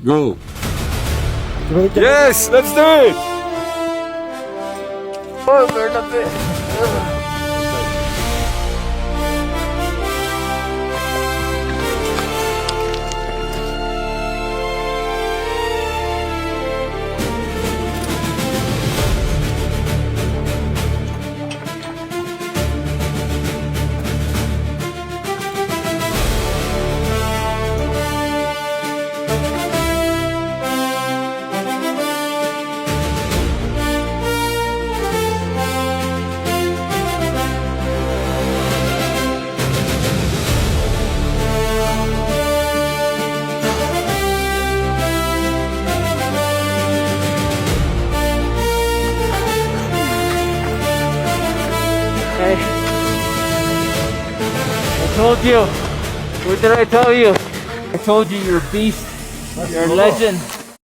Go. Yes, let's do it. Oh, burn up it. Hey, I told you. What did I tell you? I told you you're a beast. You're a legend.